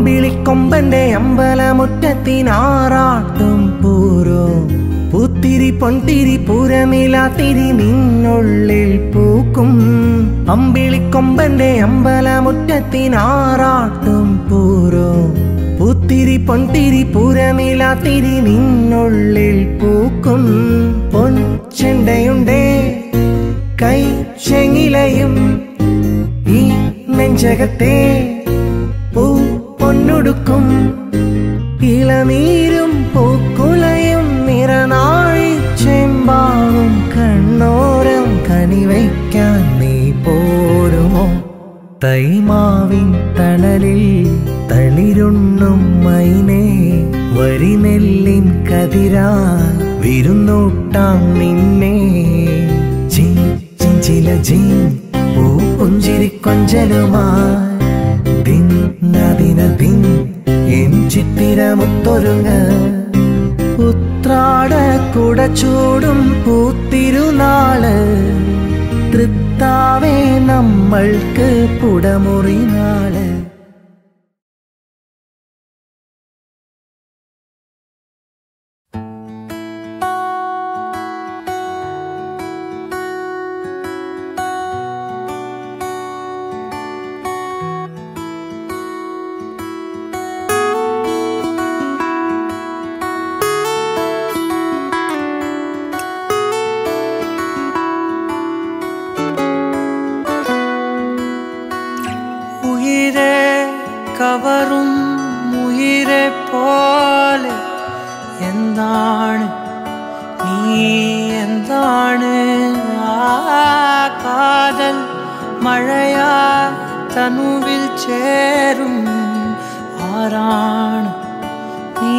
അമ്പിളിക്കൊമ്പന്റെ അമ്പലമുറ്റത്തിനാറാട്ടും പൂരോ പൂത്തിരി പൊൻതിരി പൂരനിലാത്തിരി നിന്നുള്ളിൽ പൂക്കും അമ്പിളിക്കൊമ്പന്റെ അമ്പലമുറ്റത്തിനാറാട്ടും പൂരോ പൂത്തിരി പൊൻതിരി പൂരനിലാത്തിരി നിന്നുള്ളിൽ പൂക്കും പൊൻചെണ്ടയുണ്ടേ കൈ ചെങ്ങിലയും ഈ നെഞ്ചകത്തെ പൂ പൊന്നുടുക്കും ഇളനീരും പൂക്കുലയും നിറനാഴി ചെമ്പാവും കണ്ണോരം കനിവയ്ക്കാൻ നീ പോരുമോ തൈമാവിൻ തണലിൽ തളിരുണ്ണും മൈനേ വരിനെല്ലിൻ കതിരാ വിരുന്നൂട്ടാം നിന്നെ ചില പൂ പുഞ്ചിരി കൊഞ്ചലുമായി ദിനദിൻ എൻ ചിത്തിരമുത്തൊരുങ്ങ ഉത്രാട കുടച്ചൂടും പൂത്തിരുനാള് തൃത്താവേ നമ്മൾക്ക് പുടമുറി നാള് കവറും ഉയിരെ പോലെ എന്താണ് നീ എന്താണ് ആ കാതൽ മഴയാ തനുവിൽ ചേരും ആരാണ് നീ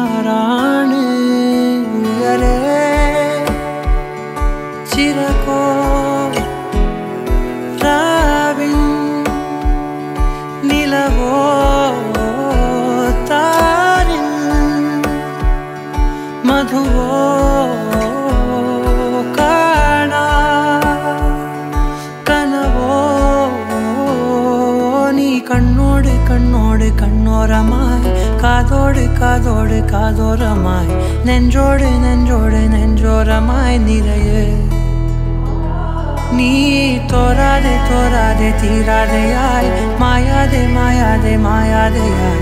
ആരാണ് ഉയരെ ചിരകോ നിലവോ താരിൽ മധുവോ കാണാ കനവോ നീ കണ്ണോട് കണ്ണോട് കണ്ണോരമായി കാതോട് കാതോട് കാതോരമായി നെഞ്ചോട് നെഞ്ചോട് നെഞ്ചോരമായി നിറയെ നീ തോരാതെ തോരാതെ തീരാതെയായി മായാതെ മായാതെ മായാതെയായി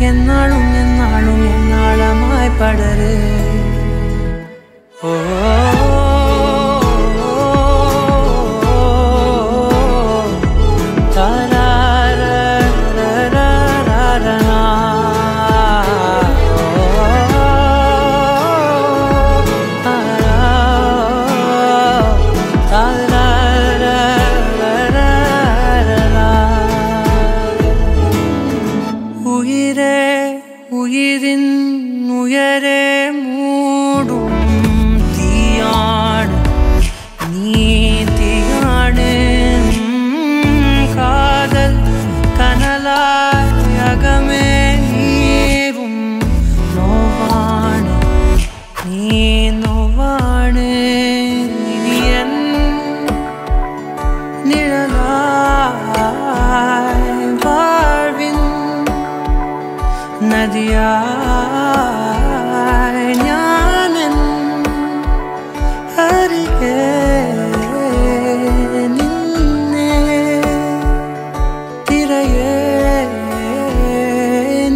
എന്നാളും എന്നാളും എന്നാളമായി പടര് ഓ ഉയരെ മൂടും തീയാണ് നീ തീയാണ് കാതൽ കനലായി അകമേ നീറും നോവാണ് നീ നോവാണ് ഇനിയൻ നിഴലായി വാഴ്വിൻ നദിയായി ഞാനൻ അരികെ നിന്നെ തിരയേ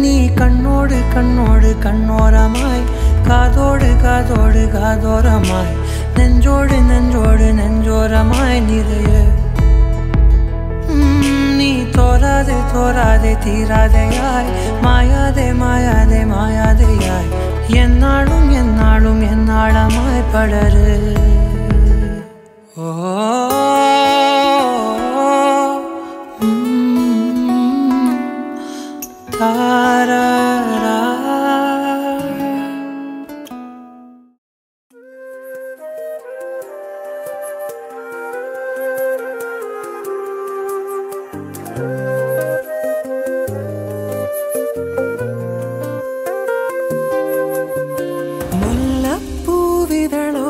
നീ കണ്ണോട് കണ്ണോട് കണ്ണോരമായി കാതോട് കാതോട് കാതോരമായി നെഞ്ചോട് നെഞ്ചോട് നെഞ്ചോരമായി നിറയെ നീ തോരാതെ തോരാതെ തീരാതെയായി മായാതെ മായാതെ മായാതെയായി എന്നാളും എന്നാളും എന്നാളമായി പടര് ഓ താരാ മുല്ലപ്പൂവിതളോ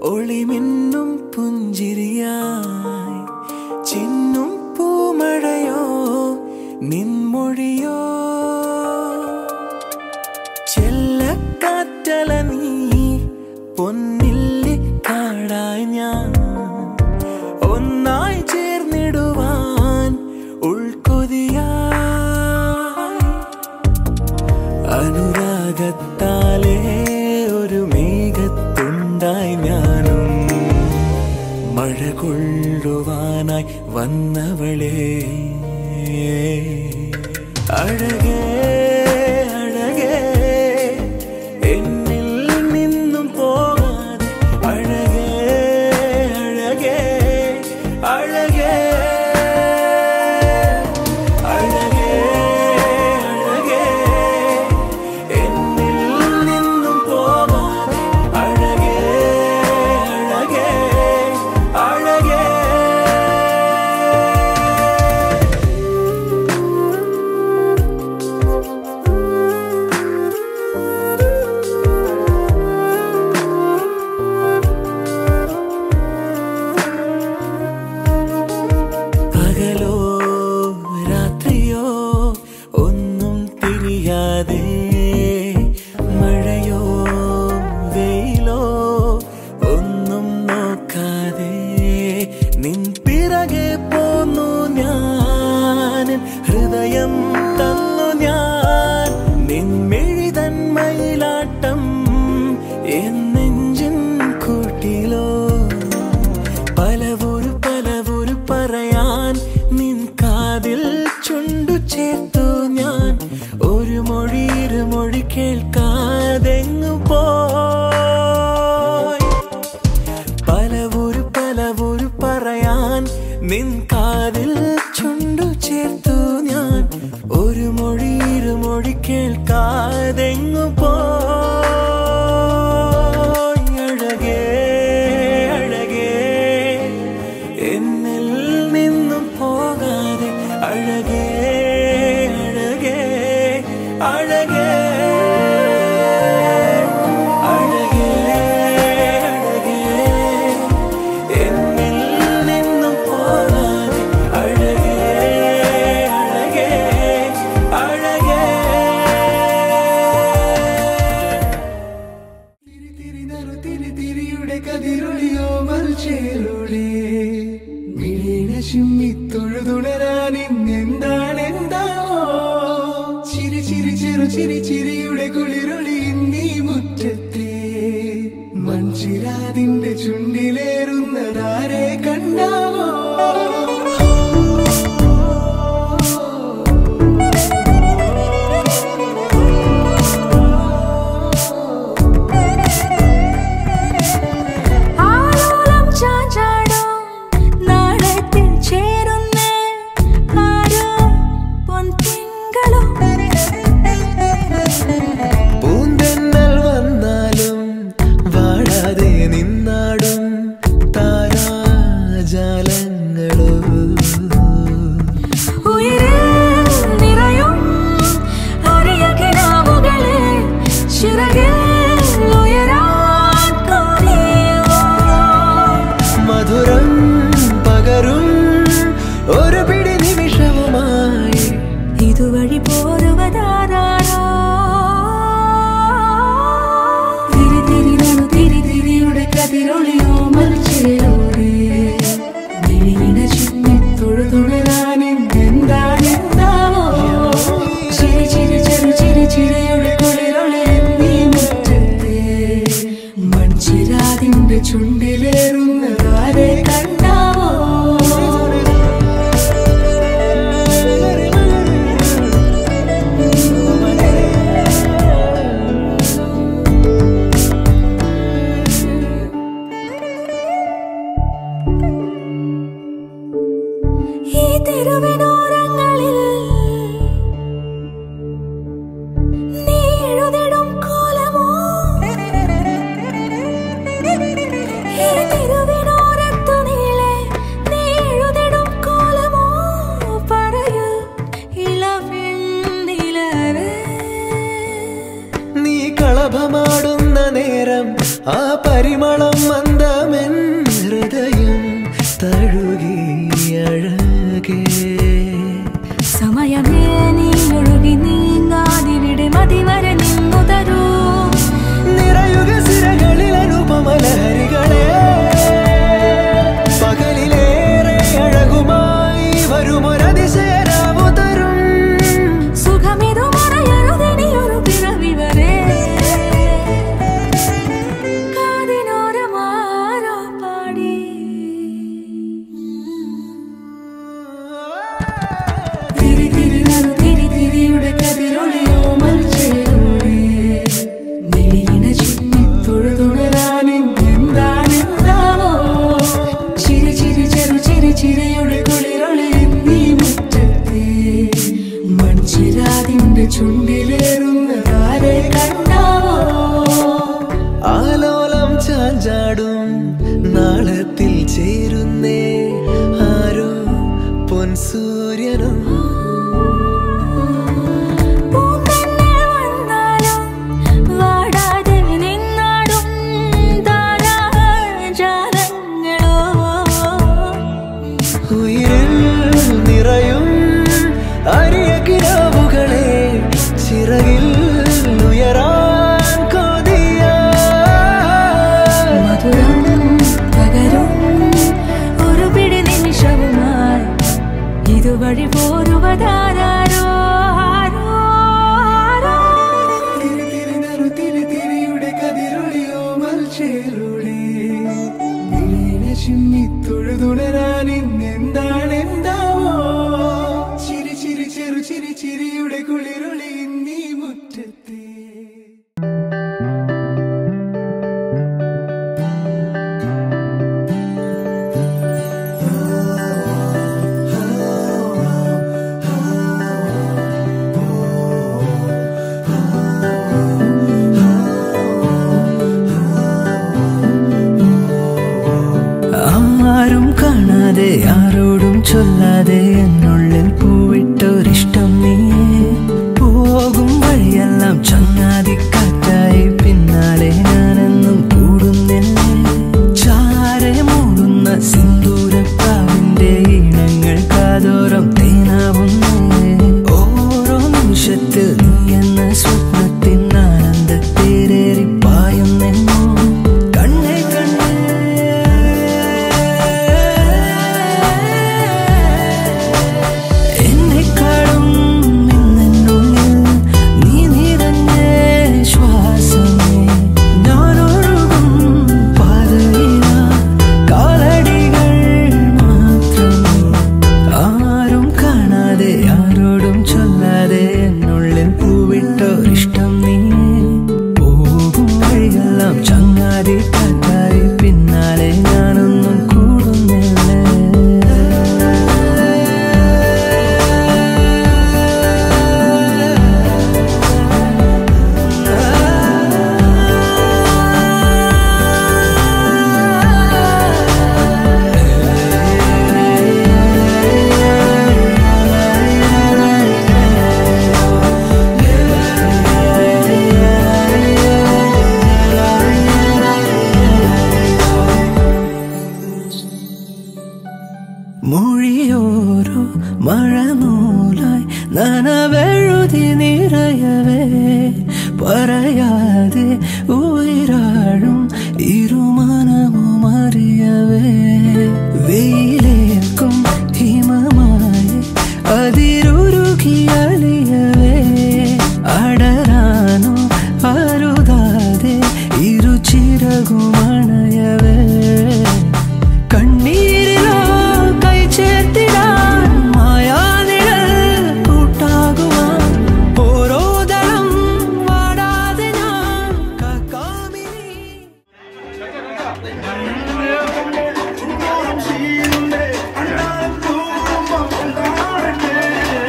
ഒളിമിന്നും പുഞ്ചിരിയായി ചിന്നും പൂമഴയോ നിൻമൊഴിയോ ചെല്ലക്കാറ്റല നീ പൊന്നില്ലി കാടായി ഞാൻ ഒന്നായി ചേർന്നിടുവാൻ ഉൾക്കൊതിയായി അനുരാഗത്താലേ ഒരു മേഘത്തുണ്ടായി ഞാനും മഴ കൊള്ളുവാനായി വന്നവളെ അഴകേ അഴകേ എന്നിൽ നിന്നും പോകാതെ അഴകേ അഴകേ അഴകേ അഴകേ അഴകേ എന്നിൽ നിന്നും പോകാതെ അഴകേ അഴകേ അഴകേ പകലോ രാത്രിയോ ഒന്നും തിരിയാതെ മഴയോ വെയിലോ ഒന്നും നോക്കാതെ നിൻ പിറകെ പോന്നു ഞാൻ ഹൃദയം തന്നു ഞാൻ നിൻമെഴുതൻ മയിലാട്ടം എന്നെഞ്ചിൻ കൂട്ടിലോ പലവൊരു പറയാൻ നിൻ കാതിൽ ചുണ്ടു ചേർത്തു ഞാൻ ഒരു മൊഴി ഇരുമൊഴി കേൾക്കാതെങ്ങു പോയി പലവൊരു പറയാൻ നിൻ കാതിൽ ചുണ്ടു ചേർത്തു ഞാൻ ഒരു മൊഴി ഇരുമൊഴി കേൾക്കാതെങ്ങു പോയി അഴകേ അഴകേ എന്നിൽ നിന്നും പോകാതെ അഴകേ അഴകേ അഴകേ അഴകേ അഴകേ എന്നിൽ നിന്നും പോകാതെ അഴകേ അഴകേ അഴകേ തിരിയുടെ കതിരൊളിയോ മറിച്ചേലൂടെ മിഴീണ ചിമ്മിത്തൊഴുതുണരാൻ ഇന്നെന്താണെന്താവോ ചിരി ചിരി ചെറു ചിരി ചിരിയുടെ കുളിരൊളി നീ മുറ്റത്തെ മൺചിരാതിന്റെ ചുണ്ടിലേറുന്നതാരെ കണ്ടാവോ പൂന്തെന്നൽ വന്നാലും വാഴാതെ നിന്നാടും താരാജാലങ്ങളോ മധുരം പകരും ഒരു പിടി നിമിഷവുമായി ഇതുവഴി പോരുവതാരോ തിരിയുടെ കതിരൊളിയോ മറിച്ചേലൂടെ മിഴിയിണ ചിമ്മിത്തൊഴുതുണരാൻ എന്താണെന്താവോ ചിരി ചിരി ചെറു ചിരി ചിരിയുടെ കുളിരൊളി നീ മുറ്റത്തെ മൺചിരാതിന്റെ ചുണ്ടിലേറുന്നതാരെ കണ്ടാവോ ഈ തെരുവിനോരങ്ങളിൽ നീ എഴുതിടും കോലമോ ഈ തെരുവിനോരത്തു നീളെ നീ എഴുതിടും കോലമോ പറയൂ ഇളവെണ്ണിലവേ നീ കളഭമാടുന്ന നേരം ആ പരിമളം മന്ദമെൻ ഹൃദയം തഴുകി അഴകേ സമയമേ നീ ഒഴുകി നീങ്ങാതിവിടെ മതിവരെ നിന്നു തരൂ നിറയുക സിരകളിൽ അനുപമലഹരികളെ പകലിലേറെ അഴകുമായി വരുമൊരതിശയരാവു തരും സുഖമിതു മറയഴുതനിയൊരു പിറവി വരെ കാതിനോരമാരോ പാടി തിരി തിരി നറു തിരി തിരിയുടെ കതിരൊളിയോ മൽച്ചേരുളേ മിഴിയിന ചുറ്റി തൊഴുതുണരാനെന്താണെന്താവോ ചിരി ചിരി ചെറു ചിരി ചിരിയുടെ കുളിരൊളി നീ മുറ്റത്തെ മൺചിരാതിന്റെ ചുണ്ടിലേറുന്നതാരെ കണ്ടാവോ ആലോലം ചാഞ്ചാടും നാളത്തിൽ ചേരുന്നേ ആരോ പൊൻസൂര്യനും പൂന്തന്നെ വന്നാലും വാടാതെ നിന്നാടും താരാജാലങ്ങളോ ഉയിരിൽ നിറയും അരിയ കിനാവുകളെ ചിറകിൽ ഉയരാൻ കൊതിയ മധുരം പകരും ഒരു പിടി നിമിഷവുമായി ഇതുവഴി പോരുവതാരോ ആരോ ആരോ തിരി തിരി നറു തിരി തിരിയുടെ കതിരൊളിയോ മൽച്ചേരുളേ മിഴിയിന ചിമ്മി തൊഴുതുണരാനെന്താണെന്താവോ ചിരി ചിരി ചെറു ചിരി ചിരിയുടെ കുളിരൊളി നീ മുറ്റത്തെ ആരും കാണാതെ ആരോടും ചൊല്ലാതെ എന്നുള്ളിൽ പൂവിട്ടൊരിഷ്ടം നീയേ പോകും വഴിയെല്ലാം ചങ്ങാതിക്കാറ്റായി പിന്നാലെ ഞാനെന്നും കൂടുന്നില്ലേ ചാരെ മൂടുന്ന സിന്ദൂരപ്രാവിന്റെ ഈണങ്ങൾ കാതോരം തേനാവുന്നേ ഓരോ നിമിഷത്തിൽ നീ എന്ന സ്വപ്നത്തിൻ ആനന്ദത്തേരേറി പായുന്നെന്നോ കണ്ണേ കണ്ണേ എന്നെക്കാളും ഇന്നെന്നുള്ളിൽ നീ നിറഞ്ഞേ ശ്വാസമേ ഞാനൊഴുകും പാതയില കാലടികൾ മാത്രമേ ആരും കാണാതെ ആരോടും ചൊല്ലാതെ എന്നുള്ളിൽ പൂവിട്ടൊരിഷ്ടം നീ പോകും വഴിയെല്ലാം ചങ്ങാതി കാറ്റായി പിന്നാലെ ഞാനൊന്നും കൂടുന്നില്ലേ മൊഴിയോരോ മഴനൂലായി നനവെഴുതി നിറയവേ പറയാതെ ഉയരാഴും ഇരുമനമും അറിയവേ വെയിലേക്കും ഹിമമായി അതിരുരുകി അലിയവേ അടരാനോ അരുതാതെ ഇരുചിറകുമണയവേ കണ്ണീരിലോ കൈ ചേർത്തിടാൻ മായാനിഴൽ കൂട്ടാകുവാൻ ഓരോ ദളം വാടാതെ ഞാൻ കാക്കാമിനി ും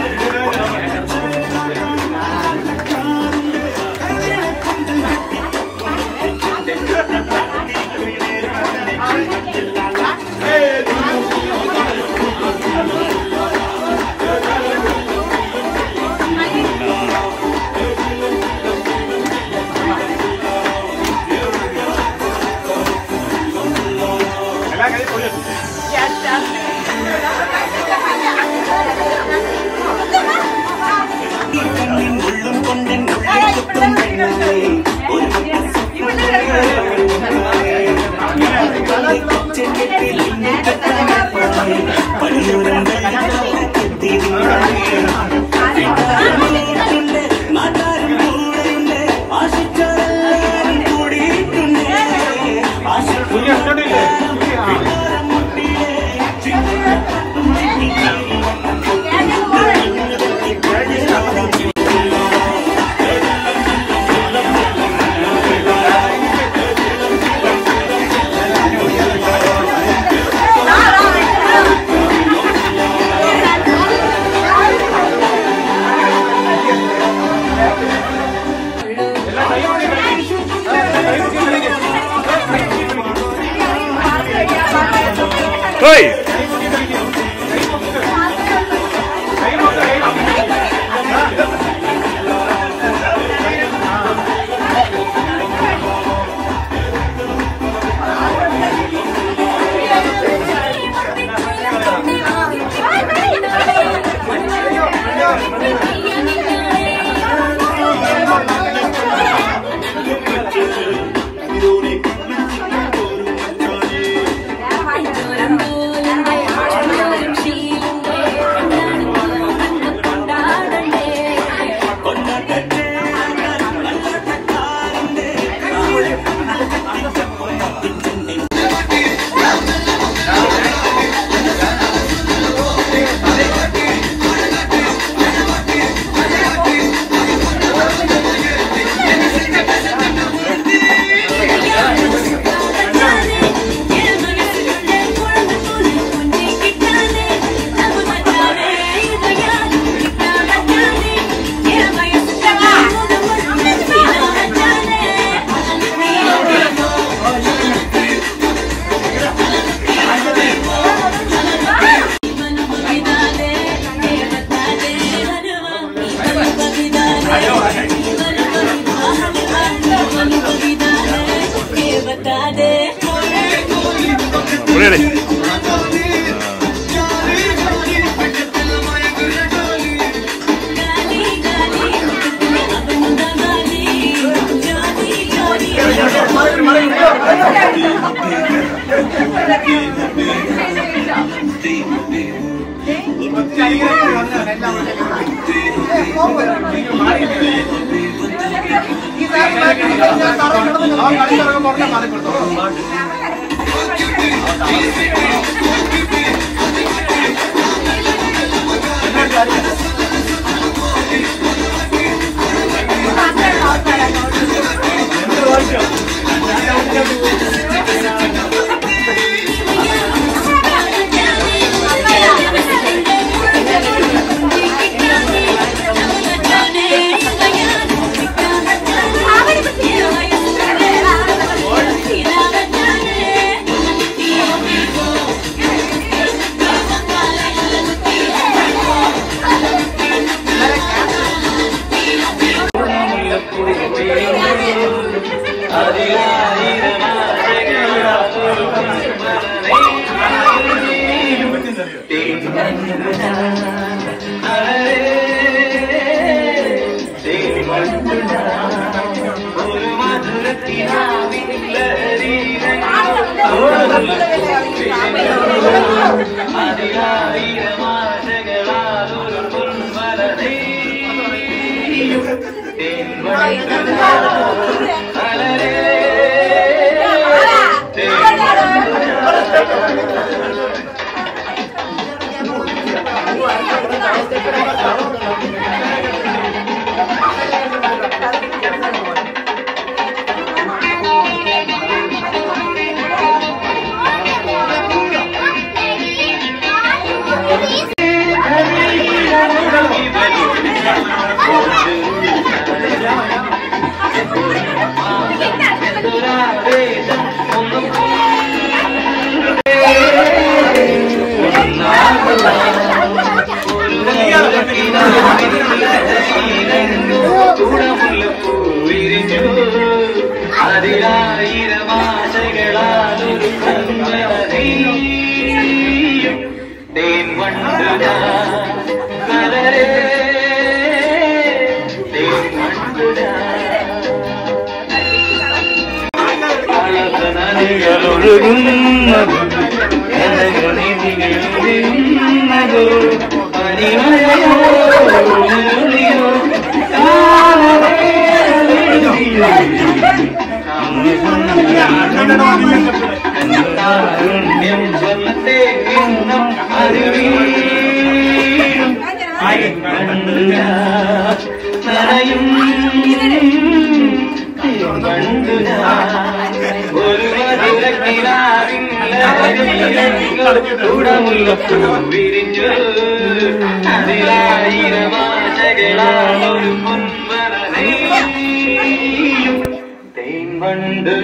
ഒഴുകുന്നതോ കനകളിതികളൊഴുകുന്നതോ അരിമഴയോ ഒളിയോ കാരുണ്യം സ്വന്തത്തെ ഇന്നും അറിവീഴും നനയും കണ്ടു ഒരു മധുരക്കിനാവില്ലൂടമുല്ലപ്പൂ വിരിഞ്ഞു അതിലായിരമാശകളാണൊരു പൊൻവനയും തേൻ കണ്ടു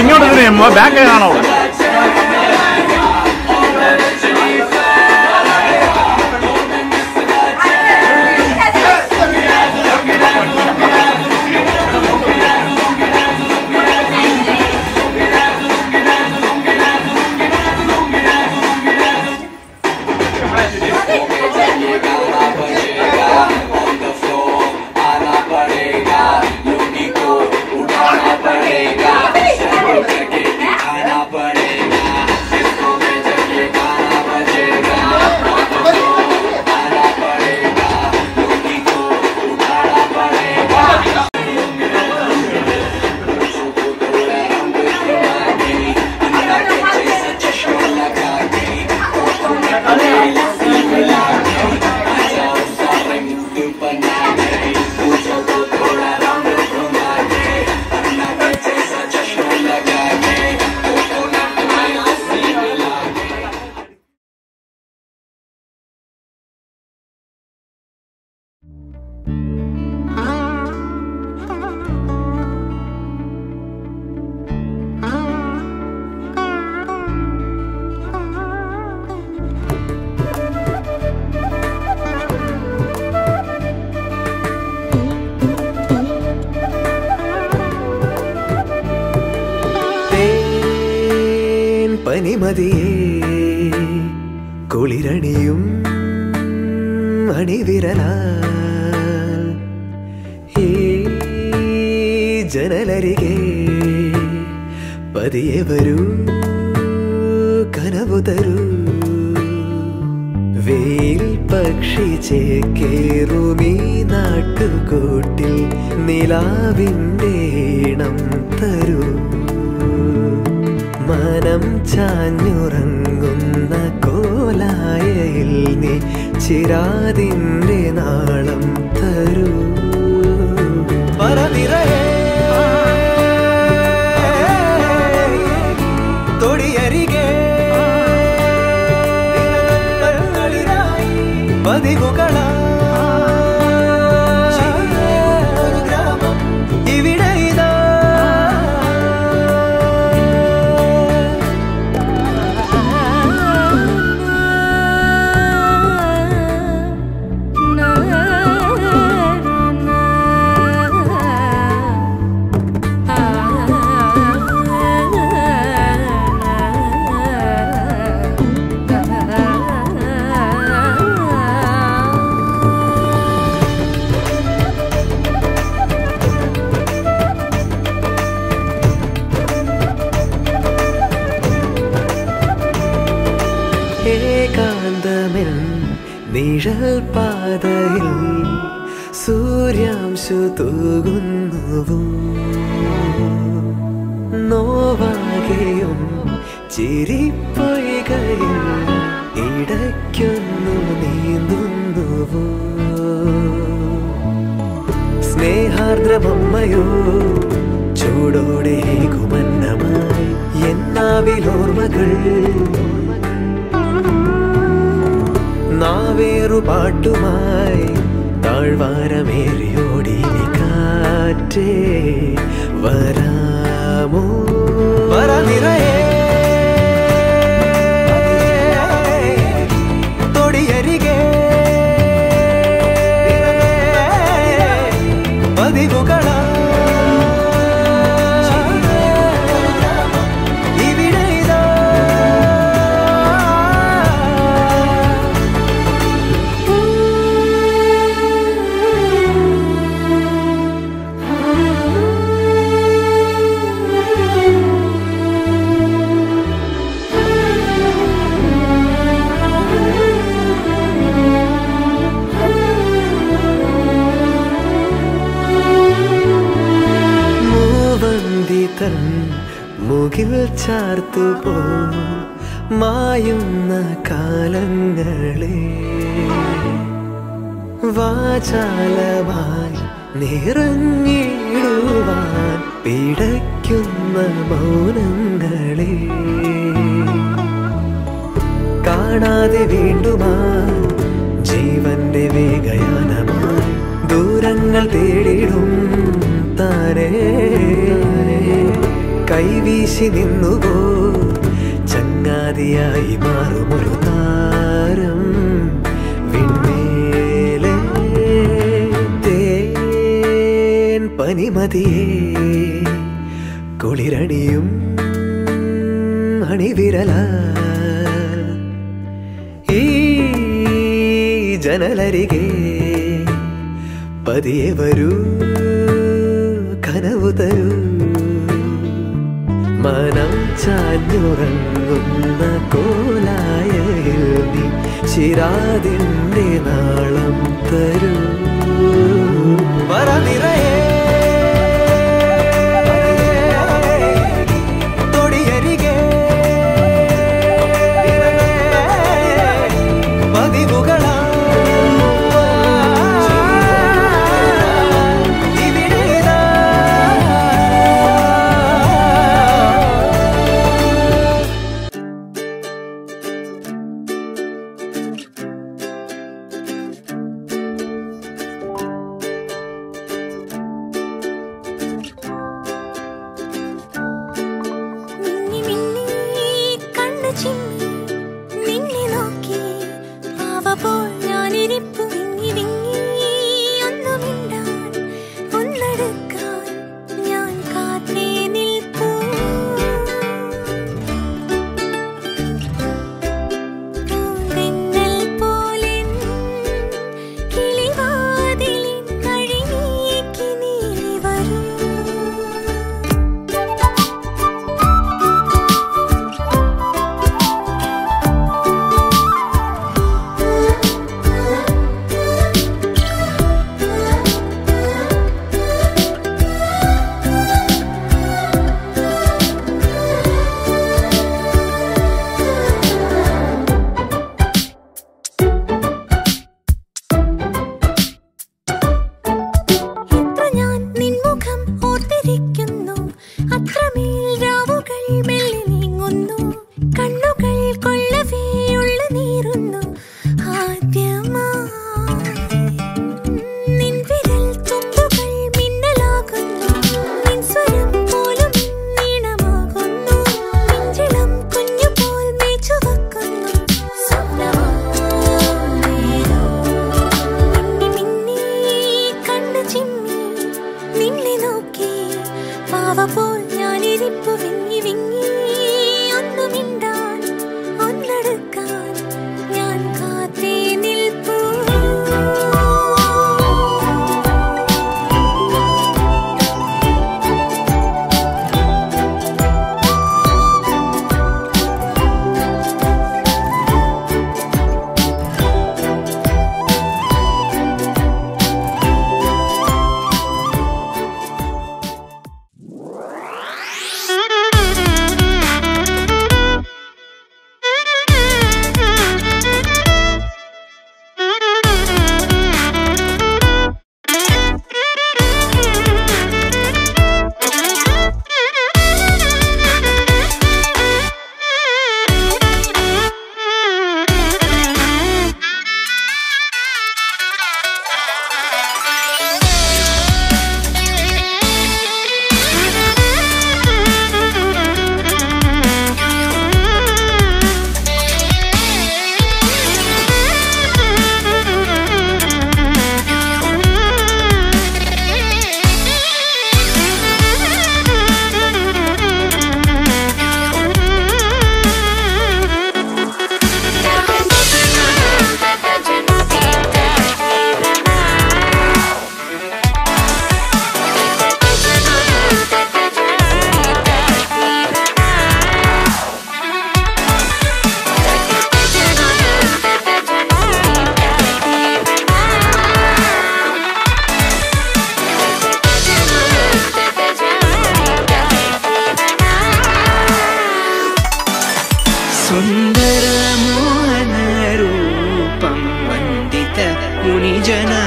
ഇങ്ങോട്ട് ബാക്ക് കാണോ പനിമതിയേ കുളിരണിയും അണിവിരലാൽ ഈ ജനലരികെ പതിയെ വരൂ കനവു തരൂ വെയിൽ പക്ഷി ചേക്കേറുമീ നാട്ടുകൂട്ടിൽ നിലാവിൻ്റെ ഈണം തരൂ മനം ചാഞ്ഞുറങ്ങുന്ന കോലായയിൽ നീ ചിരാതിൻ്റെ നാളം തരൂ പറനിറയെ തൊടിയരികെ പതിവുകളാ ഏകാന്തമെൻ നിഴൽ പാതയിൽ സൂര്യാംശു തൂകുന്നുവോ നോവാകെയും ചിരിപ്പൊയ്കയിൽ ഇടയ്ക്കൊന്നു നീന്തുന്നുവോ സ്നേഹാർദ്രമമ്മയോ ചൂടോടെ കുമന്നമായി എന്നാവിലോർമ്മകൾ നാവേറു പാട്ടുമായി താഴ്വാരമേറിയോടി നീ കാറ്റേ വരാമോ വര നിറയെ തൊടിയരികെ പതിവുകള മുകിൽ ചാർത്തുപോ മായുന്ന കാലങ്ങളെ വാചാലമായി നിറഞ്ഞിടുവാൻ പിടയ്ക്കുന്ന മൗനങ്ങളെ കാണാതെ വീണ്ടുമാ ജീവന്റെ വേഗയാനമായി ദൂരങ്ങൾ തേടിടും താരേ കൈവീശി നിന്നുപോ ചങ്ങാതിയായി മാറുമൊരു താരം വിണ്മേലെ തേൻ പനിമതിയേ കുളിരണിയും അണിവിരല ഈ ജനലരികെ പതിയെ വരൂ കനവു തരൂ മനം ചാഞ്ഞുറങ്ങുന്ന കോലായയിൽ നീ ശിരാതിൻ്റെ നാളം തരൂ വര നിറയെ തൊടിയരികെ പതിവുകള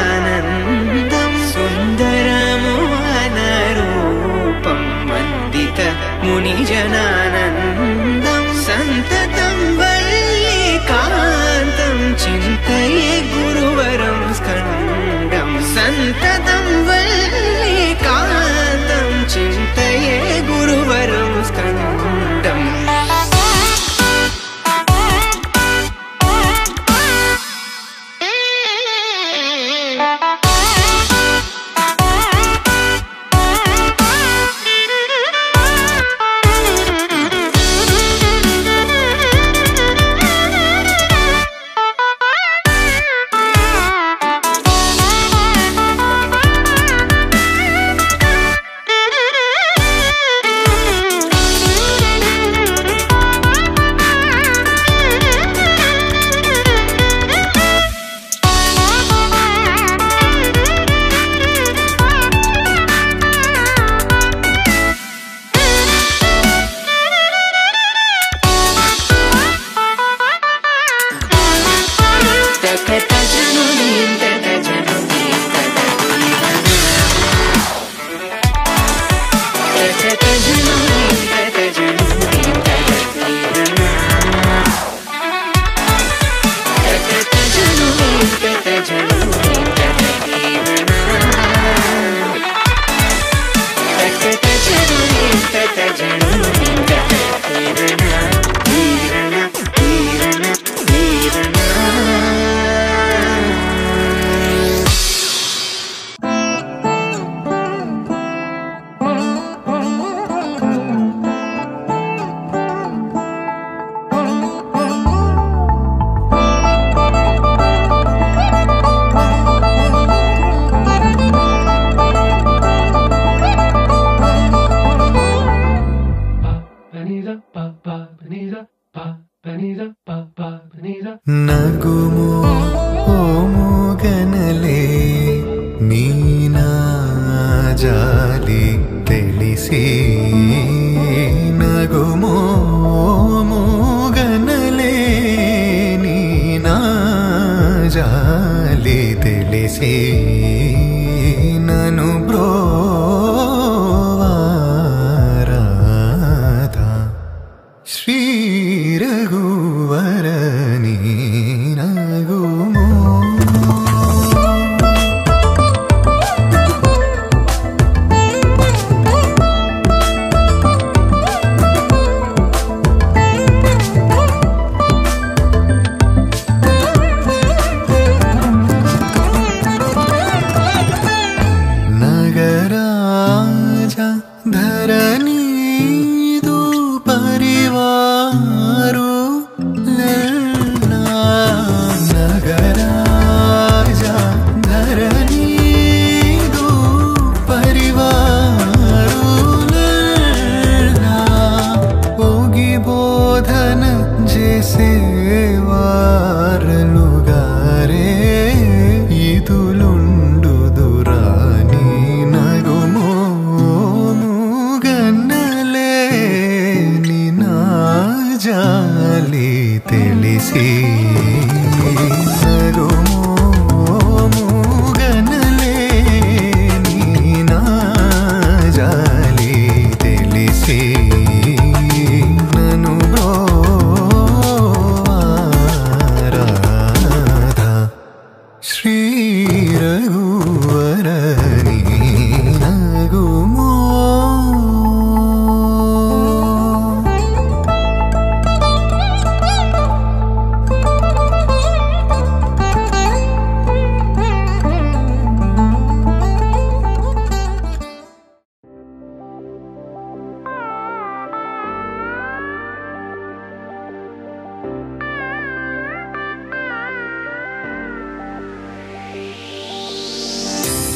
मुनिजनानन्दं सुन्दरमोहनरूपं वन्दित मुनिजनानन्दं सन्ततं वल्लीकान्तं चिन्तये गुरुवरं स्कन्दं सन्ततं वल्लीकान्तं चिन्तये गुरुवरं स्कन्दम् నగుమో ఓముగనలే నీనా జాలి తెలిసి నగుమో ఓముగనలే నీనా జాలి తెలిసి నను బ్రోవారాధా శ్రీ రఘువరని నగుమో నగరాజ ధరణీదు పరివారు నగరాజ ధరణీదు పరివారు పోగి బోధన చేసేవారలుగారే ఇదులుండు దురాని నగుమో ముగన్నలే నినా జాలి తెలిసి నగుమో ముగన్నలే నినా జాలి తెలిసి నను బ్రోవారాధా శ్రీ రఘువరని నగుమో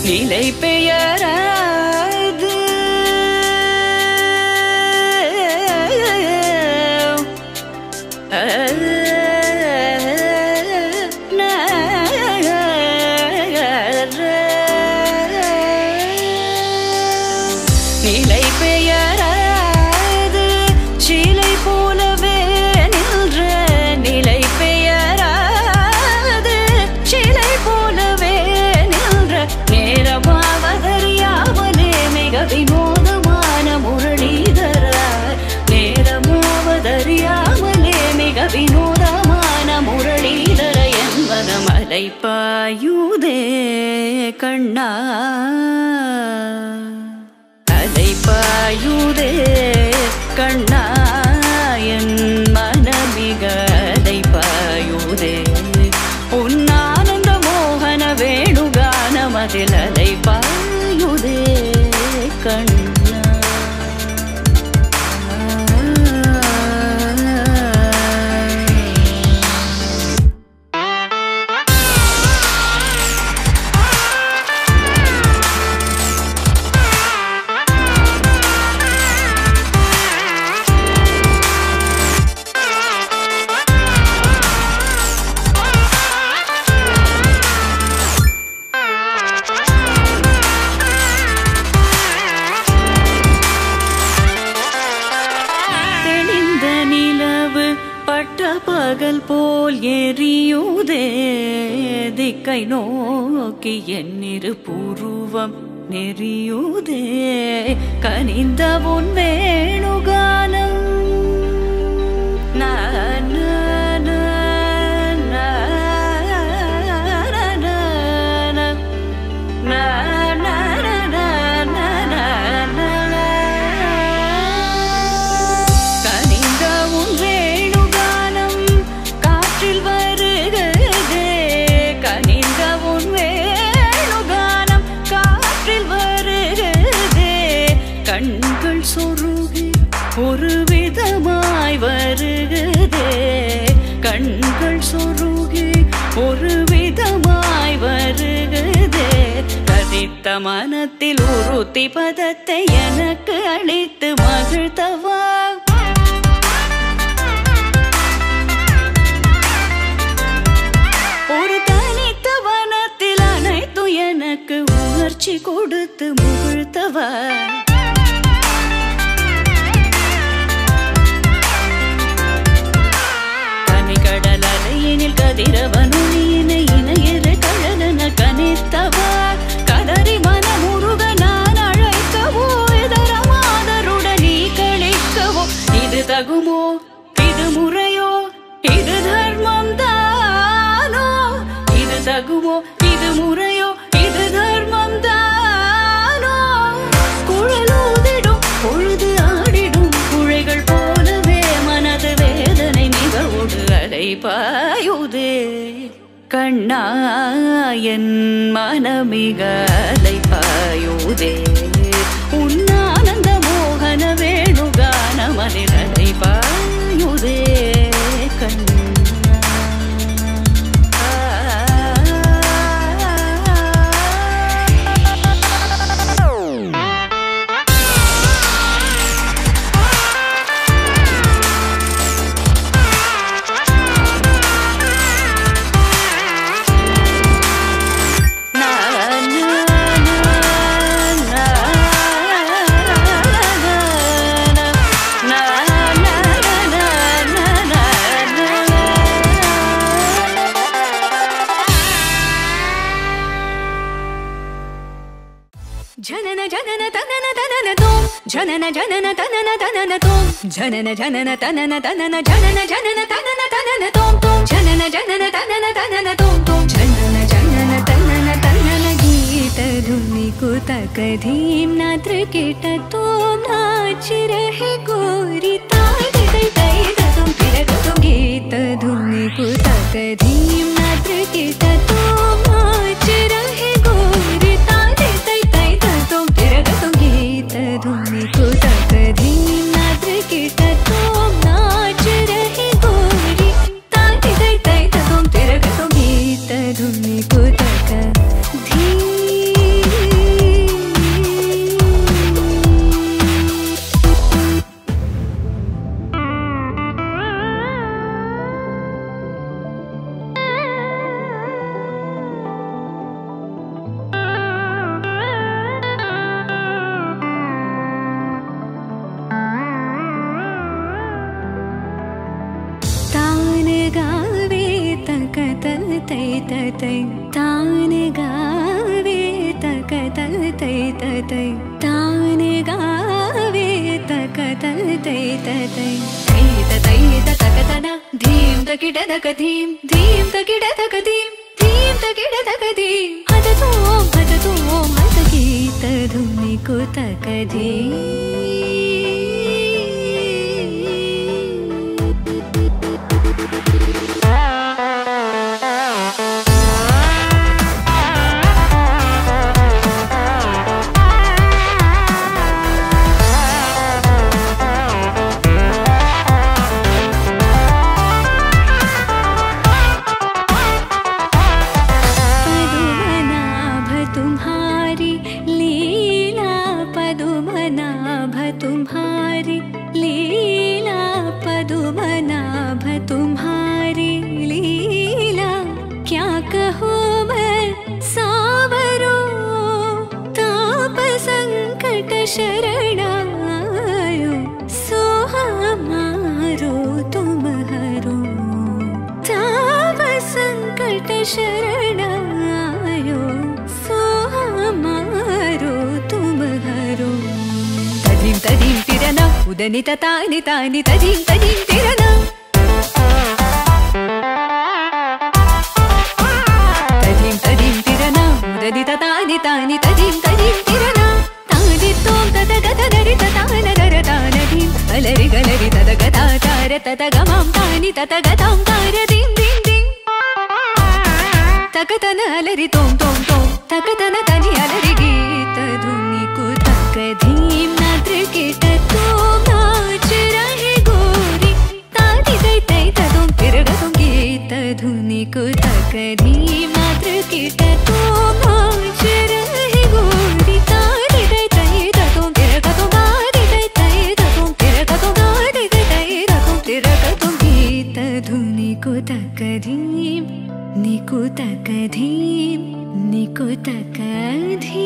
நிலை பெயராது நிலை பெயராது சிலை போலவே நின்ற நிலை பெயராது சிலை போலவே கண்ணா அலை பாயுதே கண்ணா என் மனமிக அலை பாயுதே உன் ஆனந்த மோகன வேணுகானமதில் அலை பாயுதே கண்ணா பகல் போல் எரியுதே திக்கை நோக்கி என்னிரு புருவம் நெறியுதே கனிந்த உன் வேணுகானம் ஒரு விதமாய் வருகுதே கண்கள் சொருகி ஒரு விதமாய் வருகுதே கதித்த மனத்தில் உறுத்தி பதத்தை எனக்கு அளித்து மகிழ்த்தவா ஒரு தனித்த வனத்தில் அனைத்தும் எனக்கு உணர்ச்சி கொடுத்து முகிழ்த்தவா கதிரவனுளியினை இணையரு கழலன கனித்தவா கதறி மனமுருக நான் அழைக்கவோ இதர மாதருடன் நீ கழிக்கவோ இது தகுமோ இது முறையோ இது தர்மம் தானோ இது தகுமோ இது முறையோ இது தர்மம் தானோ குழலூதிடும் பொழுது ஆடிடும் குழைகள் போலவே மனது வேதனை மிகவோடு அலை பாயுதே கண்ணா என் மனமிக அலை பாயுதே உன் ஆனந்த மோகன வேணுகானமதில் அலை பாயுதே கண்ணா जनन जनन तनन तनन तोम जनन जनन तनन तनन तोम जनन जनन तनन तनन जनन जनन तनन तनन तोम तोम जनन जनन तनन तनन तोम तोम जनन जनन तनन तनन गीत धुनि कुतक धीम नात्र कीट तोम नाच रहे गोरी ताई तई तई तुम फिर तुम गीत धुनि कुतक धीम नात्र कीट तोम नाच रहे गोरी ताई तई तई तुम फिर तुम गीत धुनि कुतक धीम नात्र कीट तोम नाच रहे गोरी ताई तई तई तुम फिर तुम गीत धुनि कुतक धीम तान गावे तक तल तै तै तान गावे तक तल तै तै तै तक तना धीम तकिड तक धीम धीम तकिड तक धीम धीम तकिड तक धीम मदतो मदतो मदगीतधुनि कुतकधी तुम्हारी लीला पदुमनाभ तुम्हारी लीला क्या कहूँ मैं सावरो ताप संकट शरणायो सो हमारो तुम हरो ताप संकट शरणायो सो हमारो तुम हरो तदीं तदीं तिरना उदनित तानि तानि तदीं तदीं तिरना तदीं तदीं तिरना उदनित तानि तानि तदीं तदीं तिरना तानि तों तद गद दरि तान दर तानदीं अलरि गलरि तद गदा तार तद गमां तानि तद गदां तार दीं दीं दीं तकतन अलरि तों तों तों तकतन तनि अलरि गीत धुनि कुतकधीं नाद्रिकेट तों नाच रहे गोरी तादि दै तै तदों तिरगतों गीत धुनि कुतकधीं नाद्रिकेट तों नाच रहे गोरी तादि दै तै तदों तिरगतों तादि दै तै तदों तिरगतों तादि दै तै तदों तिरगतों गीत धुनि कुतकधीं निकुतकधीं निकुतकधीं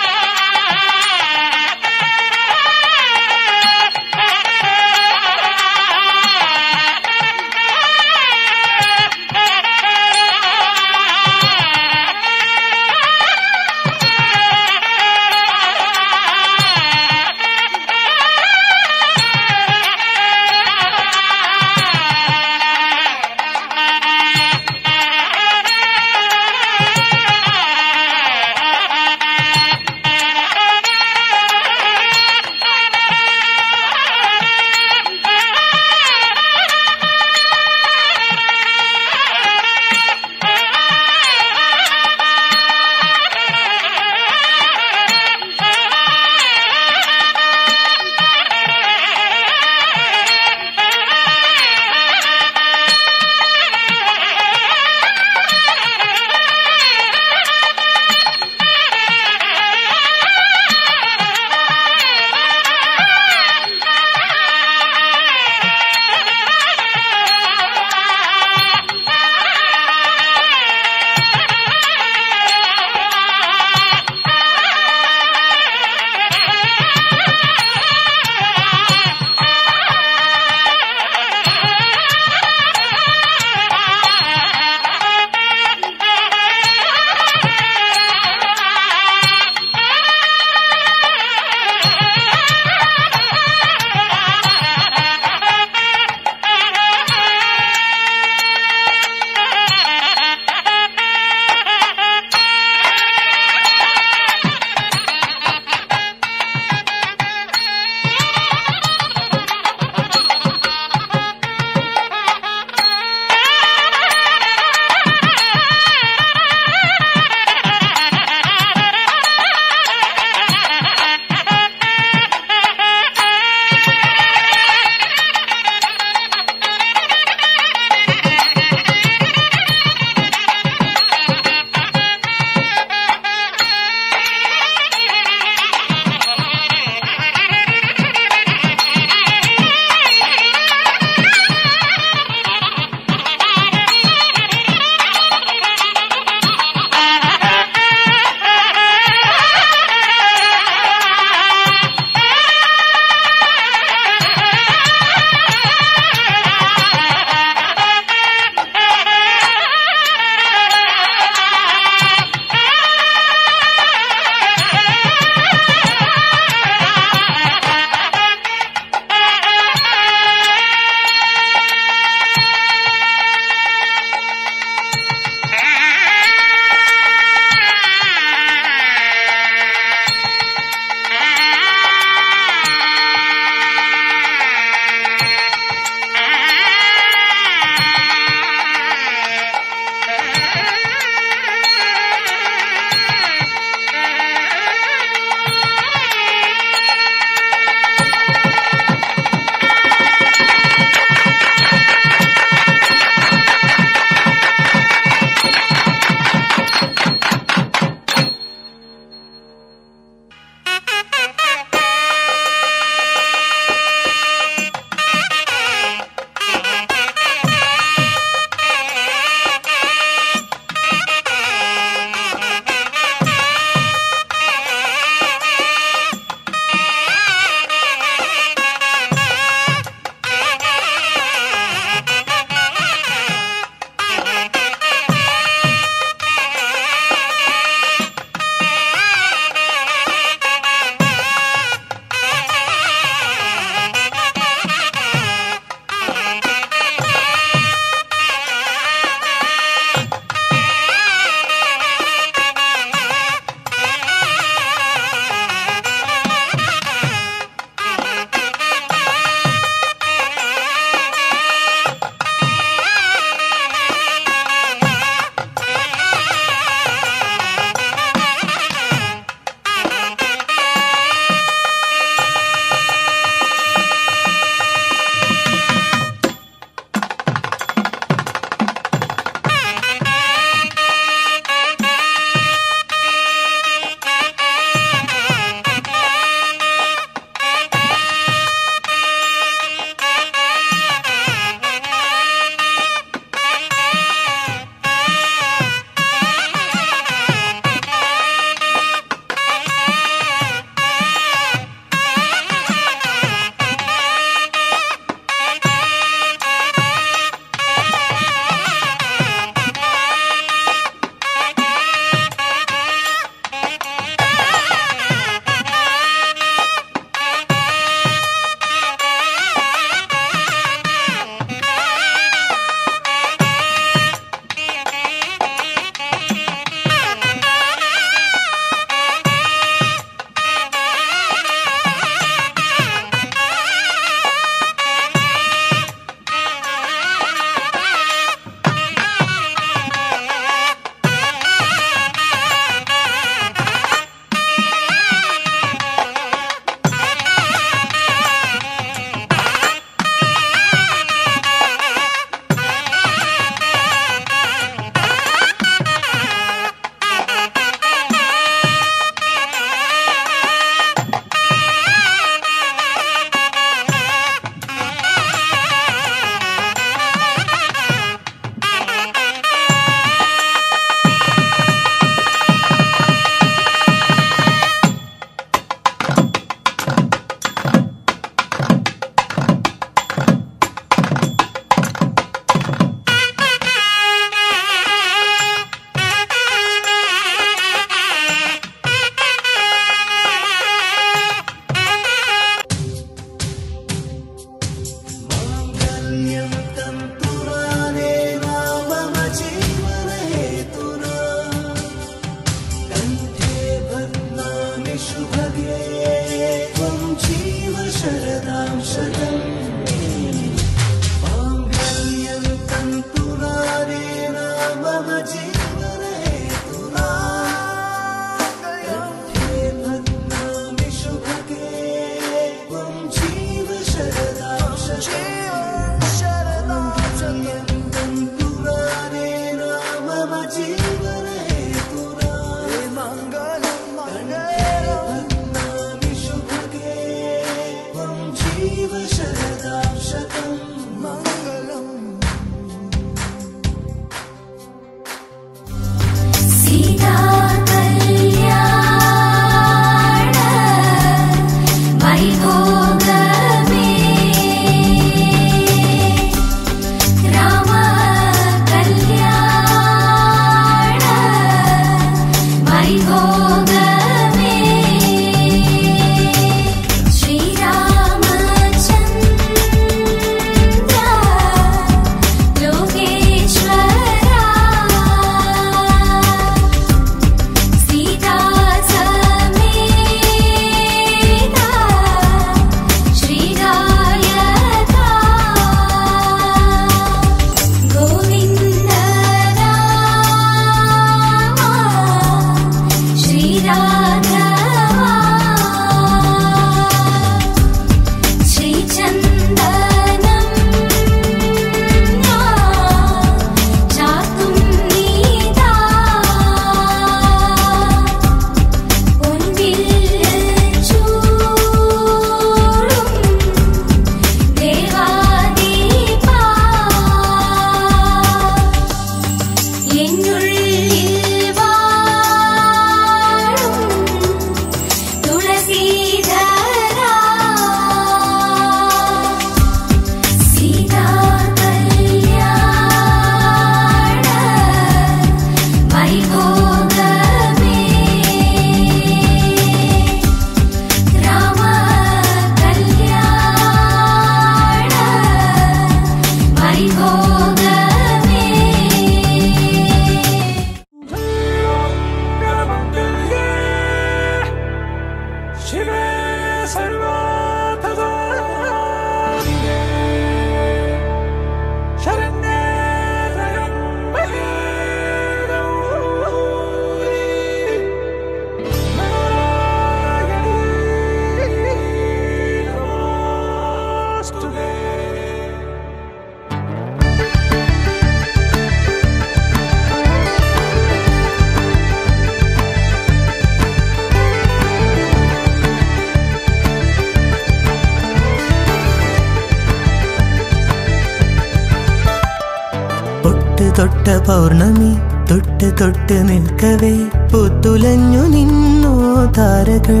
പൗർണമി തൊട്ട് തൊട്ട് നിൽക്കവേ പൂത്തുലഞ്ഞു നിന്നു താരകൾ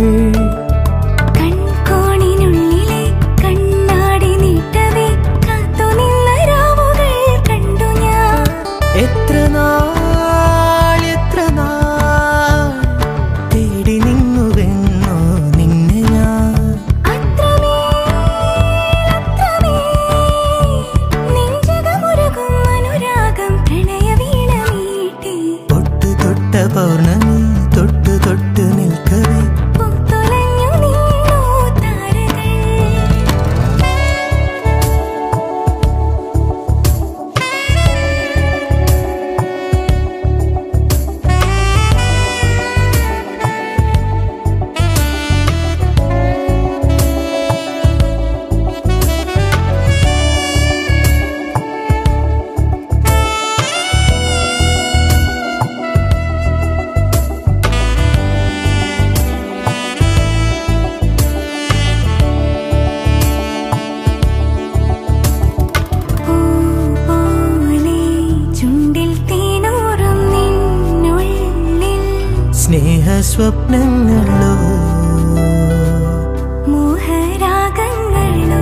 കൺകോണിനുള്ളിലെ കണ്ണാടി നീട്ടവേ കാത്തു നിന്ന രാവുകൾ കണ്ടു ഞാൻ എത്ര നാൾ തേടി നിന്നുവെന്നോ നിന്നെ ഞാൻ നെഞ്ചകമുരുകും അനുരാഗം പ്രണയവീണ മീട്ടി തൊട്ട് തൊട്ട പൗർണമി തൊട്ട് തൊട്ട് നിൽക്കവേ പൂത്തുലഞ്ഞു നിന്നു താരകൾ സ്വപ്നങ്ങളോ മോഹരാഗങ്ങളോ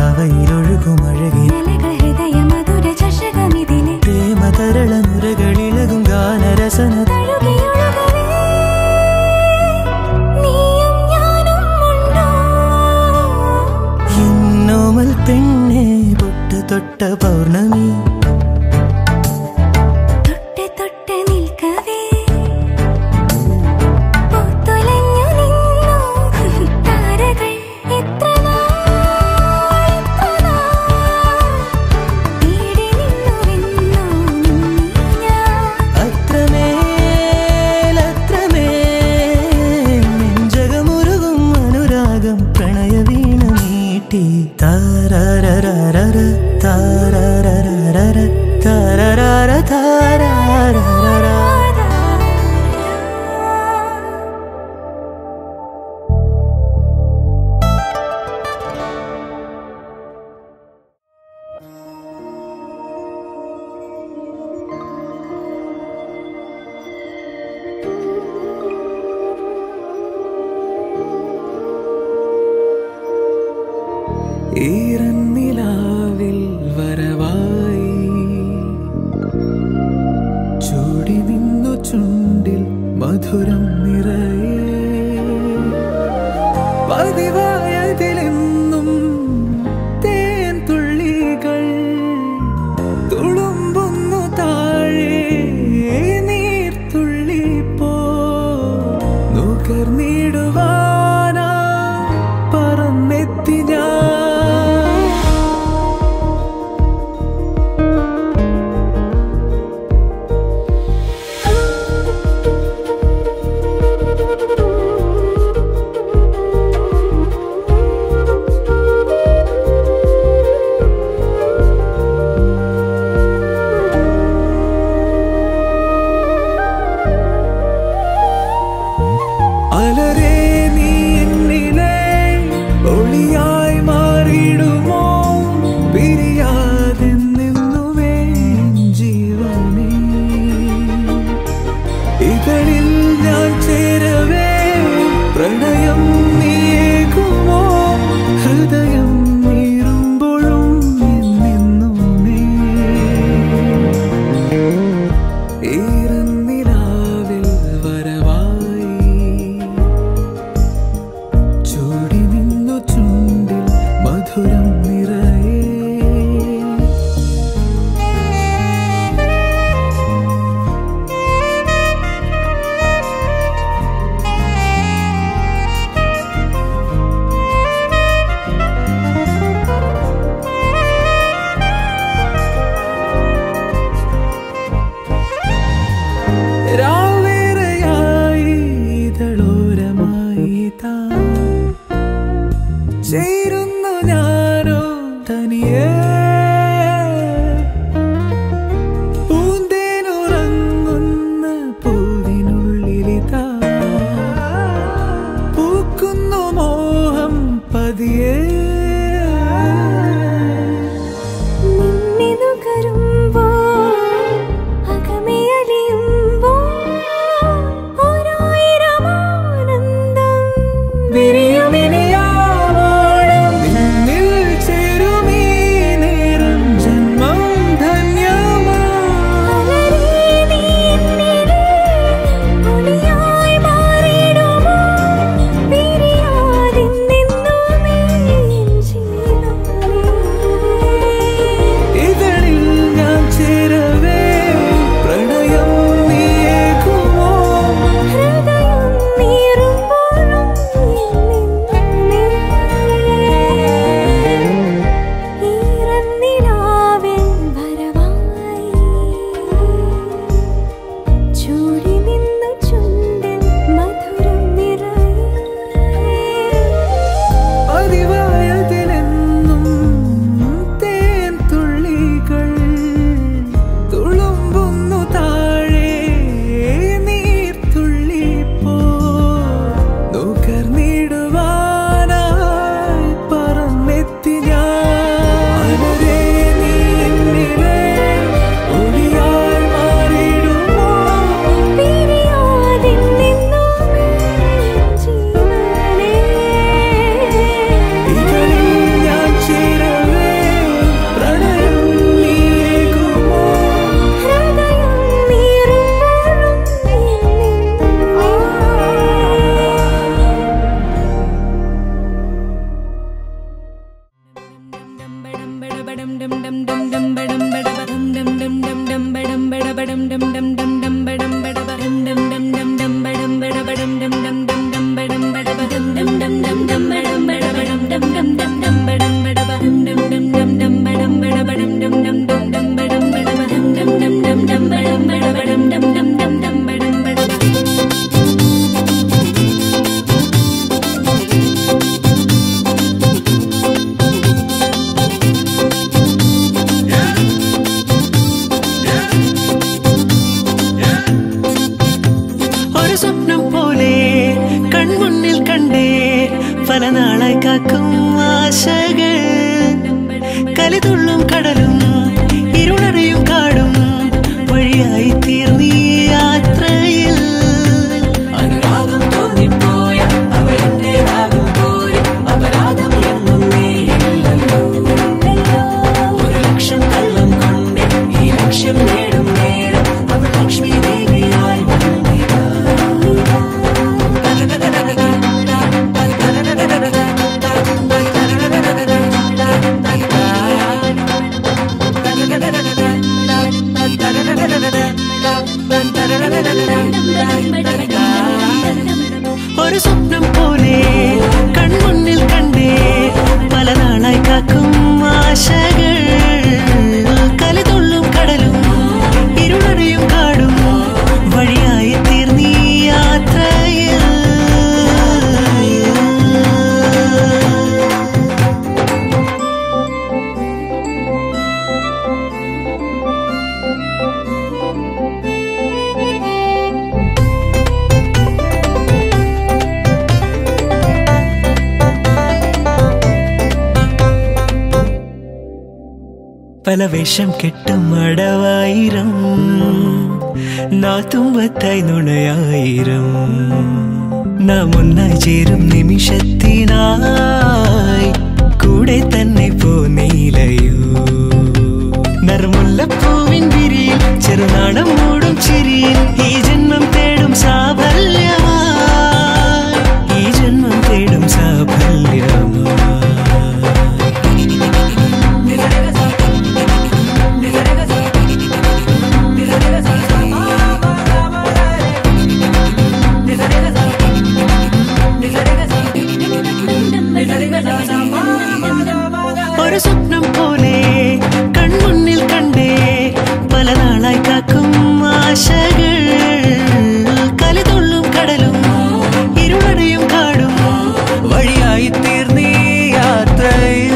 അവയിലൊഴുകുമഴകിൽ ഹൃദയ മധുര ചഷകമിതിലെ പ്രേമതരള നുരകളിളകും ഗാനരസന തഴുകിയൊഴുകവേ നീയും ഞാനും ഉണ്ടോ എന്നോമൽ പെണ്ണെ പൊട്ട് തൊട്ട പൗർണമി ഈറന്നിലാവിൽ വരവായി ചൂടി നിന്നു ചുണ്ടിൽ മധുരം നിറയെ പതിവായതിലെന്നും തേൻ തുള്ളികൾ തുളുമ്പുന്നു താഴെ നീർത്തുള്ളി പോ നുകർന്നിടുവാനാ പറന്നെത്തി ഞാൻ പല വേഷം കെട്ടും അടവായിരം നാത്തുമ്പത്തായി നുണയായിരം നാം ഒന്നായി ചേരും നിമിഷത്തിനായി കൂടെ തന്നെ പോന്നീലയോ നറുമുല്ലപ്പൂവിൻ വിരിയിൽ ചെറുനാടം മൂടും ചിരിയിൽ ഈ ജന്മം തേടും സാഫല്യമായി ഈ ജന്മം തേടും സാഫല്യമായി ഒരു സ്വപ്നം പോലെ കൺമുന്നിൽ കണ്ടേ പല നാളായി കാക്കും ആശകൾ കലിതുള്ളും കടലും ഇരുളടയും കാടും വഴിയായി തീർന്നീ യാത്രയിൽ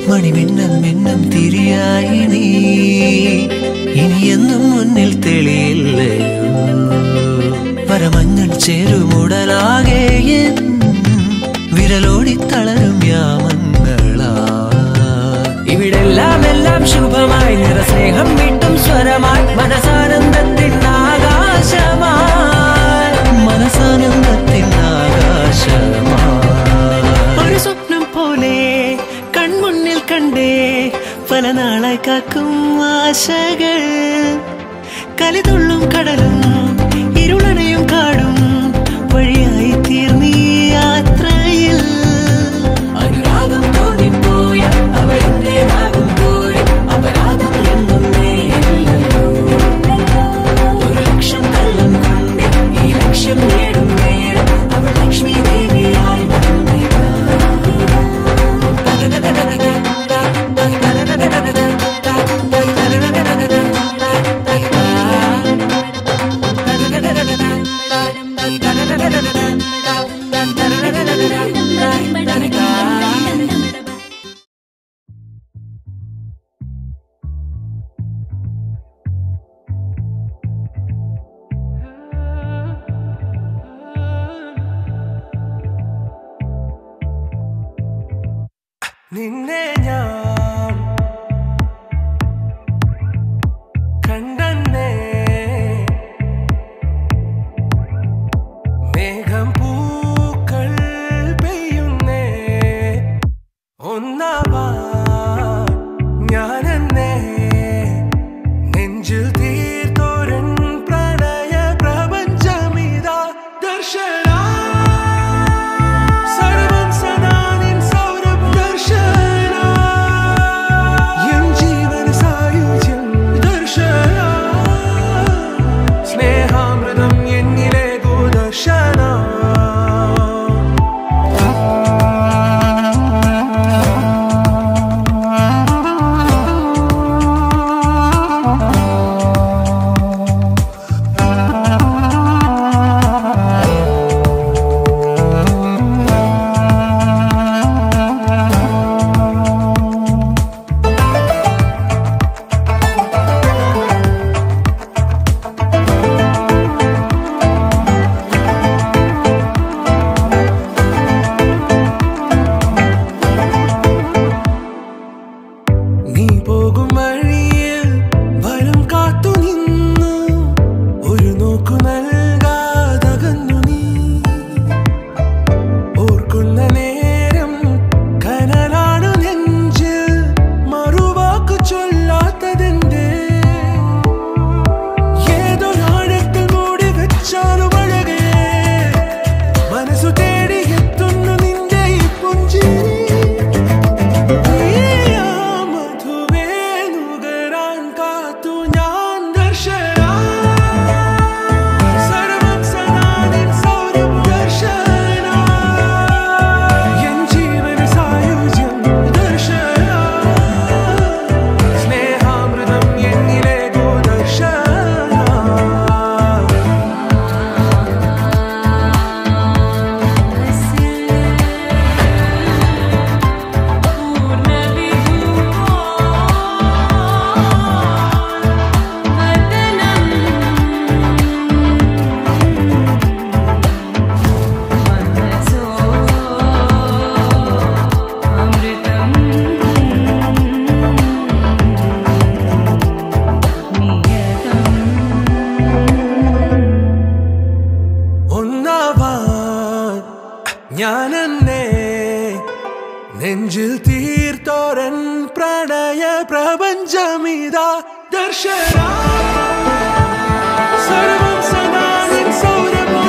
മണിമിന്നം മിന്നം തിരിയായി നീ ഇനിയെന്നും മുന്നിൽ തെളിയില്ലയോ പരമഞ്ഞൾ ചേരുമുടലാകെ വിരലോടി തളരും യാമങ്ങളാ ഇവിടെല്ലാം എല്ലാം ശുഭമായി നിറസ്നേഹം വിട്ടും സ്വരമായി മനസാനന്ദത്തിൻ ആകാശമായി മനസാനന്ദത്തിൻ ആകാശമായി ഒരു സ്വപ്നം പോലെ കൺമുന്നിൽ കണ്ടേ പല നാളായി കാക്കും ആശകൾ കലിതുള്ളും കടലും ഇരുളടയും കാടും വഴിയായി തീർന്നീ യാത്രയിൽ അനുരാഗം തോന്നിപ്പോയ അവരെന്റേതാകും പോലെ അപരാധം എന്നും ഒരു ലക്ഷം കള്ളം കൊണ്ട് ഈ ലക്ഷ്യം നേടും നേരം അവൾ ലക്ഷ്മി ദേവിയായി നിന്നെ ഞാൻ കണ്ടന്നേ മേഘം പൂക്കൾ പെയ്യുന്നേ ഒന്നാവാ ഞാനെന്നേ നെഞ്ചിൽ തീർത്തോരൻ പ്രണയ പ്രപഞ്ചമിതാ ദർശന സർവം ഞാനെന്നെ നെഞ്ചിൽ തീർത്തോരൻ പ്രണയ പ്രപഞ്ചമിതാ ദർശന സർവം സദാ നിൻ സൗരഭം